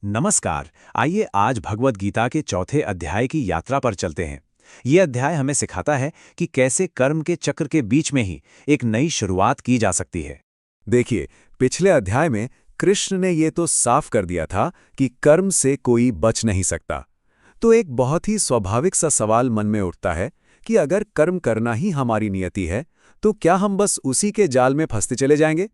नमस्कार। आइए आज भगवद गीता के चौथे अध्याय की यात्रा पर चलते हैं। ये अध्याय हमें सिखाता है कि कैसे कर्म के चक्र के बीच में ही एक नई शुरुआत की जा सकती है। देखिए, पिछले अध्याय में कृष्ण ने ये तो साफ कर दिया था कि कर्म से कोई बच नहीं सकता। तो एक बहुत ही स्वाभाविक सा सवाल मन में उठता है कि अगर कर्म करना ही हमारी नियति है, तो क्या हम बस उसी के जाल में फंसते चले जाएंगे?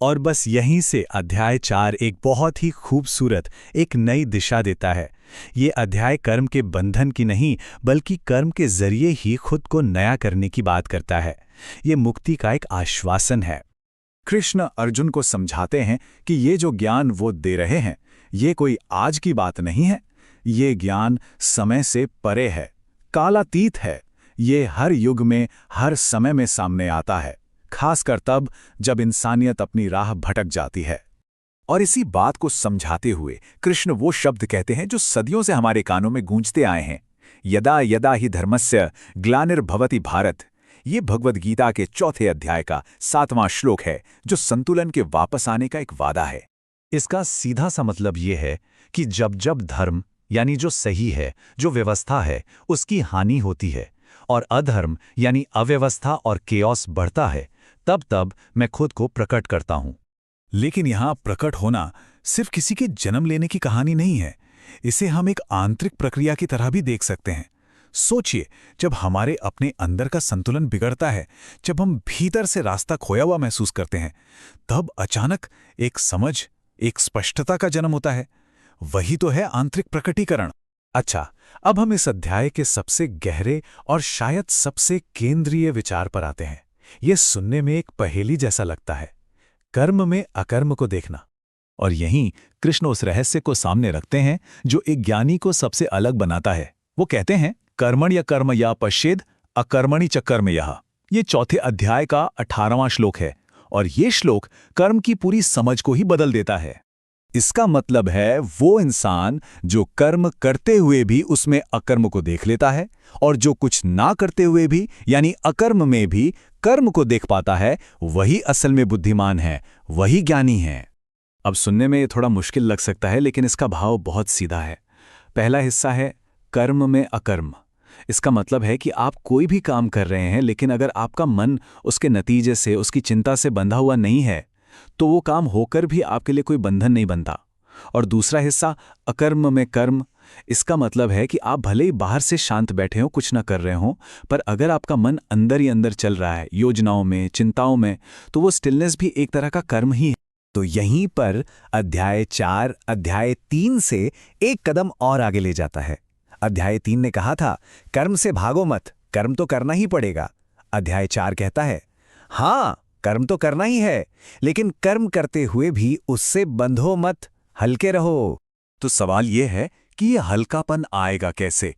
और बस यहीं से अध्याय 4 एक बहुत ही खूबसूरत एक नई दिशा देता है। ये अध्याय कर्म के बंधन की नहीं बल्कि कर्म के जरिए ही खुद को नया करने की बात करता है। ये मुक्ति का एक आश्वासन है। कृष्ण अर्जुन को समझाते हैं कि ये जो ज्ञान वो दे रहे हैं, ये कोई आज की बात नहीं है। ये ज्ञान समय से परे है, कालातीत है। ये हर युग में, हर समय में सामने आता है, खासकर तब जब इंसानियत अपनी राह भटक जाती है। और इसी बात को समझाते हुए कृष्ण वो शब्द कहते हैं जो सदियों से हमारे कानों में गूंजते आए हैं, यदा यदा ही धर्मस्य ग्लानिर्भवति भारत। ये भगवद गीता के चौथे अध्याय का 7वां श्लोक है, जो संतुलन के वापस आने का एक वादा है। इसका सीधा सा मतलब ये है कि जब जब धर्म यानी जो सही है, जो व्यवस्था है, उसकी हानि होती है और अधर्म यानी अव्यवस्था और केओस बढ़ता है, तब तब मैं खुद को प्रकट करता हूं। लेकिन यहाँ प्रकट होना सिर्फ किसी के जन्म लेने की कहानी नहीं है। इसे हम एक आंतरिक प्रक्रिया की तरह भी देख सकते हैं। सोचिए, जब हमारे अपने अंदर का संतुलन बिगड़ता है, जब हम भीतर से रास्ता खोया हुआ महसूस करते हैं, तब अचानक एक समझ, एक स्पष्टता का जन्म होता है। वही तो है आंतरिक प्रकटीकरण। अच्छा, अब हम इस अध्याय के सबसे गहरे और शायद सबसे केंद्रीय विचार पर आते हैं। यह सुनने में एक पहेली जैसा लगता है, कर्म में अकर्म को देखना। और यहीं कृष्ण उस रहस्य को सामने रखते हैं जो एक ज्ञानी को सबसे अलग बनाता है। वो कहते हैं, कर्मण या कर्म या पश्चेद अकर्मणि च कर्म यः। ये चौथे अध्याय का 18वां श्लोक है और ये श्लोक कर्म की पूरी समझ को ही बदल देता है। इसका मतलब है वो इंसान जो कर्म करते हुए भी उसमें अकर्म को देख लेता है और जो कुछ ना करते हुए भी यानी अकर्म में भी कर्म को देख पाता है, वही असल में बुद्धिमान है, वही ज्ञानी है। अब सुनने में ये थोड़ा मुश्किल लग सकता है, लेकिन इसका भाव बहुत सीधा है। पहला हिस्सा है कर्म में अकर्म। इसका मतलब है कि आप कोई भी काम कर रहे हैं, लेकिन अगर आपका मन उसके नतीजे से, उसकी चिंता से बंधा हुआ नहीं है, तो वो काम होकर भी आपके लिए कोई बंधन नहीं बनता। और दूसरा हिस्सा अकर्म में कर्म। इसका मतलब है कि आप भले ही बाहर से शांत बैठे हो, कुछ ना कर रहे हो, पर अगर आपका मन अंदर ही अंदर चल रहा है, योजनाओं में, चिंताओं में, तो वो स्टिलनेस भी एक तरह का कर्म ही है। तो यहीं पर अध्याय 4 अध्याय 3 से एक कदम और आगे ले जाता है। अध्याय 3 ने कहा था, कर्म से भागो मत, कर्म तो करना ही पड़ेगा। अध्याय 4 कहता है, हाँ, कर्म तो करना ही है, लेकिन कर्म करते हुए भी उससे बंधो मत, हल्के रहो। तो सवाल यह है कि यह हल्कापन आएगा कैसे?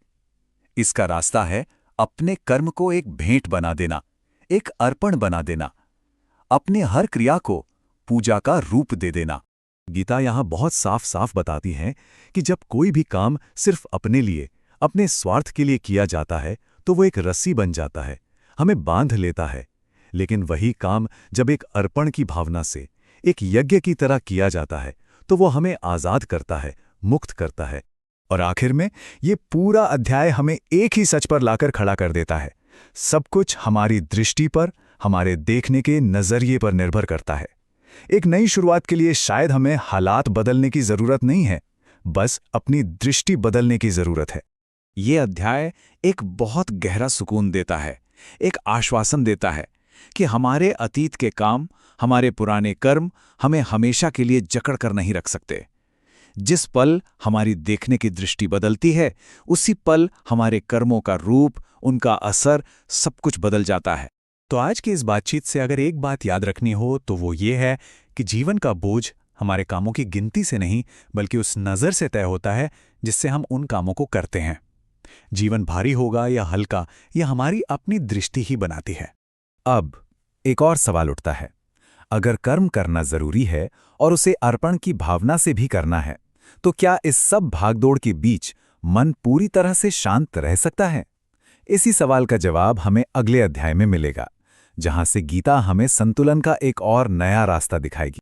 इसका रास्ता है अपने कर्म को एक भेंट बना देना, एक अर्पण बना देना, अपने हर क्रिया को पूजा का रूप दे देना। गीता यहां बहुत साफ साफ बताती है कि जब कोई भी काम सिर्फ अपने लिए, अपने स्वार्थ के लिए किया जाता है, तो वो एक रस्सी बन जाता है, हमें बांध लेता है। लेकिन वही काम जब एक अर्पण की भावना से, एक यज्ञ की तरह किया जाता है, तो वो हमें आजाद करता है, मुक्त करता है। और आखिर में ये पूरा अध्याय हमें एक ही सच पर लाकर खड़ा कर देता है, सब कुछ हमारी दृष्टि पर, हमारे देखने के नजरिए पर निर्भर करता है। एक नई शुरुआत के लिए शायद हमें हालात बदलने की जरूरत नहीं है, बस अपनी दृष्टि बदलने की जरूरत है। ये अध्याय एक बहुत गहरा सुकून देता है, एक आश्वासन देता है कि हमारे अतीत के काम, हमारे पुराने कर्म हमें हमेशा के लिए जकड़ कर नहीं रख सकते। जिस पल हमारी देखने की दृष्टि बदलती है, उसी पल हमारे कर्मों का रूप, उनका असर, सब कुछ बदल जाता है। तो आज की इस बातचीत से अगर एक बात याद रखनी हो तो वो ये है कि जीवन का बोझ हमारे कामों की गिनती से नहीं बल्कि उस नज़र से तय होता है जिससे हम उन कामों को करते हैं। जीवन भारी होगा या हल्का, यह हमारी अपनी दृष्टि ही बनाती है। अब एक और सवाल उठता है, अगर कर्म करना जरूरी है और उसे अर्पण की भावना से भी करना है, तो क्या इस सब भागदौड़ के बीच मन पूरी तरह से शांत रह सकता है? इसी सवाल का जवाब हमें अगले अध्याय में मिलेगा, जहां से गीता हमें संतुलन का एक और नया रास्ता दिखाएगी।